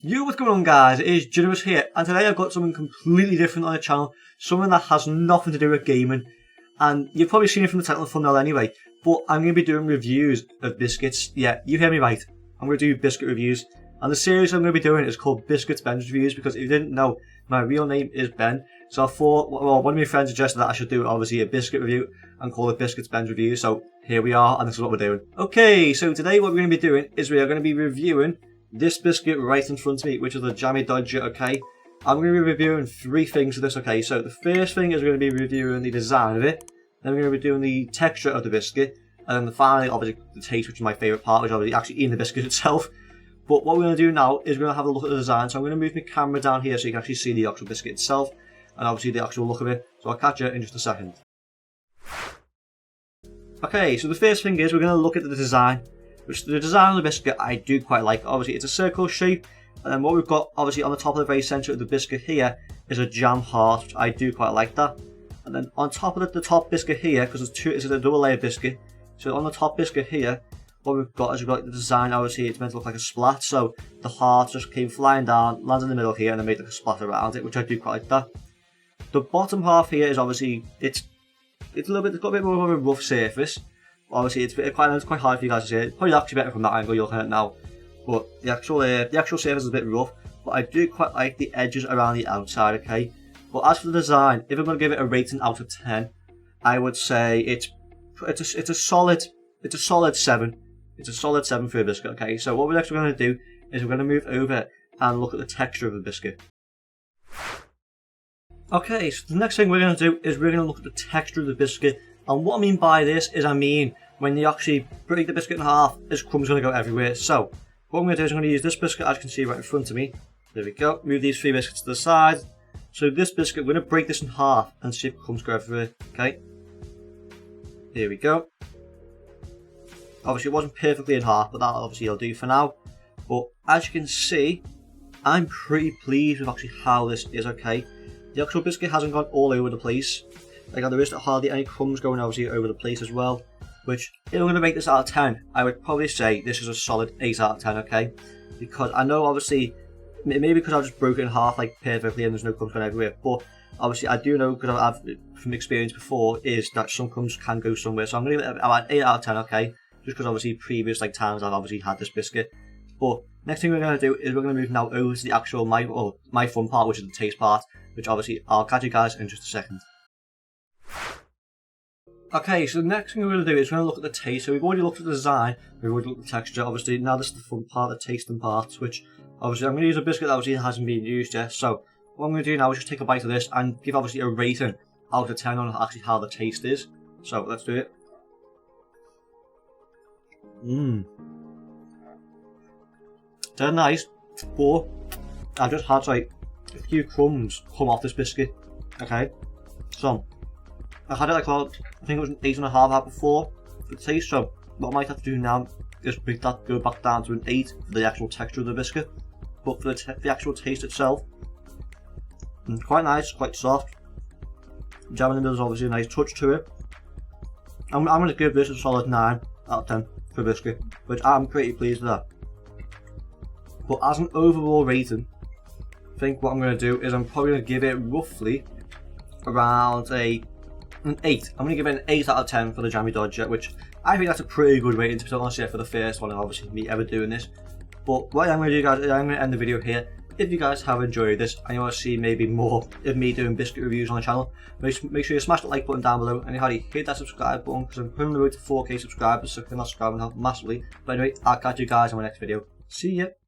Yo, what's going on guys, it is Generous here, and today I've got something completely different on the channel, something that has nothing to do with gaming, and you've probably seen it from the title and thumbnail anyway, but I'm going to be doing reviews of biscuits. Yeah, you hear me right, I'm going to do biscuit reviews, and the series I'm going to be doing is called Biscuits Ben's Reviews, because if you didn't know, my real name is Ben, so I thought, well, one of my friends suggested that I should do obviously a biscuit review and call it Biscuits Ben's Reviews, so here we are, and this is what we're doing. Okay, so today what we're going to be doing is we are going to be reviewing this biscuit right in front of me, which is the Jammy Dodger, okay? I'm going to be reviewing three things of this, okay? So the first thing is we're going to be reviewing the design of it, then we're going to be doing the texture of the biscuit, and then finally, obviously, the taste, which is my favourite part, which is obviously actually eating the biscuit itself. But what we're going to do now is we're going to have a look at the design, so I'm going to move my camera down here so you can actually see the actual biscuit itself, and obviously the actual look of it, so I'll catch you in just a second. Okay, so the first thing is we're going to look at the design. Which the design of the biscuit I do quite like. Obviously it's a circle shape, and then what we've got obviously on the top of the very centre of the biscuit here is a jam heart, which I do quite like that. And then on top of the top biscuit here, because it's a double layer biscuit, so on the top biscuit here, what we've got is we've got the design. Obviously it's meant to look like a splat, so the heart just came flying down, lands in the middle here, and then made like a splat around it, which I do quite like that. The bottom half here is obviously it's a little bit, it's got a bit more of a rough surface. Obviously, it's quite hard for you guys to see. It's probably actually better from that angle you're looking at now. But the actual surface is a bit rough. But I do quite like the edges around the outside, okay? But as for the design, if I'm going to give it a rating out of 10, I would say it's a solid 7. It's a solid 7 for a biscuit, okay? So what we're actually going to do is we're going to move over and look at the texture of the biscuit. Okay, so the next thing we're going to do is we're going to look at the texture of the biscuit. And what I mean by this is when you actually break the biscuit in half, this crumb's going to go everywhere. So what I'm going to do is I'm going to use this biscuit, as you can see right in front of me. There we go. Move these three biscuits to the side. So this biscuit, we're going to break this in half and see if crumbs go everywhere. Okay. Here we go. Obviously it wasn't perfectly in half, but that obviously will do for now. But as you can see, I'm pretty pleased with actually how this is, okay. The actual biscuit hasn't gone all over the place. Like, there isn't hardly any crumbs going obviously over the place as well. Which, if I'm going to make this out of 10, I would probably say this is a solid 8 out of 10, okay? Because I know obviously, maybe because I've just broken it in half like perfectly and there's no crumbs going everywhere. But obviously I do know, because I've from experience before, is that some crumbs can go somewhere. So I'm going to give it about 8 out of 10, okay? Just because obviously previous times I've obviously had this biscuit. But next thing we're going to do is we're going to move now over to the actual, my fun part, which is the taste part. Which obviously I'll catch you guys in just a second. Okay, so the next thing we're going to do is we're going to look at the taste. So we've already looked at the design, we've already looked at the texture. Obviously now this is the fun part, the tasting part, which obviously I'm going to use a biscuit that obviously hasn't been used yet. So what I'm going to do now is just take a bite of this and give obviously a rating out of 10 on actually how the taste is. So let's do it. They're nice, but I just had like a few crumbs come off this biscuit. Okay, so I had it like about, I think it was an 8.5 out of 4 for the taste. So what I might have to do now is make that go back down to an 8 for the actual texture of the biscuit. But for the actual taste itself, quite nice, quite soft. Jam in the middle is obviously a nice touch to it. I'm going to give this a solid 9 out of 10 for biscuit, which I'm pretty pleased with that. But as an overall rating, I think what I'm going to do is I'm probably going to give it roughly around an 8. I'm going to give it an 8 out of 10 for the Jammy Dodger, which I think that's a pretty good rating, to be honest, for the first one, and obviously me ever doing this. But what I'm going to do, guys, is I'm going to end the video here. If you guys have enjoyed this and you want to see maybe more of me doing biscuit reviews on the channel, make sure you smash the like button down below, and you hit that subscribe button, because I'm on the road to 4K subscribers, so if you're not subscribing, help massively. But anyway, I'll catch you guys in my next video. See ya!